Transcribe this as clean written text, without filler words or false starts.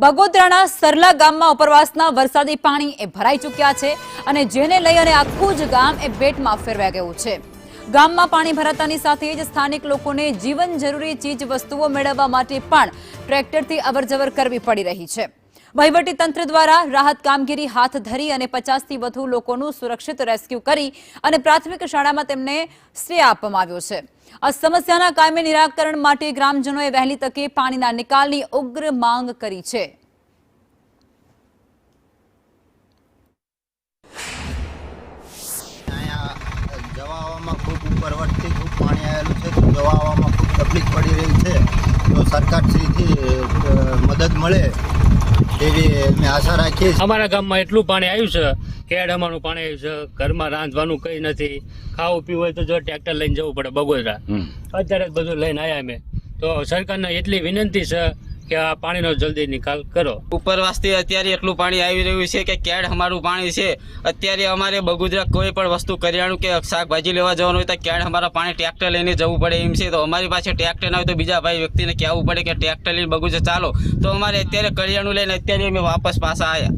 બગોદરાના સરલા ગામમાં ઉપરવાસના વરસાદી પાણી ભરાઈ ચૂક્યા છે અને જેને લઈ અને આખું જ ગામ બેટમાં ફેરવાઈ ગયું છે। ગામમાં પાણી ભરાતાની સાથે જ સ્થાનિક લોકોને જીવન જરૂરી ચીજ વસ્તુઓ મેળવવા માટે પણ ટ્રેક્ટરથી અવરજવર કરવી પડી રહી છે। વહીવટી તંત્ર દ્વારા રાહત કામગીરી હાથ ધરી અને 50થી વધુ લોકોનું સુરક્ષિત રેસ્ક્યુ કરી અને પ્રાથમિક શાળામાં તેમને સ્ટે આપવામાં આવ્યો છે। આ સમસ્યાના કાયમી નિરાકરણ માટે ગ્રામજનોએ વહેલી તકે પાણીના નિકાલની ઉગ્ર માંગ કરી છે। જવા આવવામાં ખૂબ ઉપરવટથી ખૂબ પાણી આવેલું છે, તો જવા આવવામાં ખૂબ તકલીફ પડી રહી છે। તો સરકારશ્રીથી મદદ મળે એવી અમે આશા રાખીએ છીએ। અમારા ગામમાં એટલું પાણી આવ્યું છે, કેળામાંનું પાણી આવ્યું છે, ઘરમાં રાંધવાનું કંઈ નથી, ખાવું પીવું હોય તો જો ટ્રેક્ટર લઈને જવું પડે બગોદરા। અત્યારે જ બધું લઈને આવ્યા અમે, તો સરકારને એટલી વિનંતી છે કે આ પાણીનો જલ્દી નિકાલ કરો। ઉપરવાસથી અત્યારે એટલું પાણી આવી રહ્યું છે કે કેડ અમારું પાણી છે। અત્યારે અમારે બગોદરા કોઈ પણ વસ્તુ કરિયાણું કે શાકભાજી લેવા જવાનું હોય તો કેડ અમારા પાણી ટ્રેક્ટર લઈને જવું પડે એમ છે। તો અમારી પાસે ટ્રેક્ટર ના હોય તો બીજા ભાઈ વ્યક્તિને કહેવું પડે કે ટ્રેક્ટર લઈને બગોદરા ચાલો, તો અમારે અત્યારે કરિયાણું લઈને અત્યારે અમે વાપસ પાછા આવ્યા।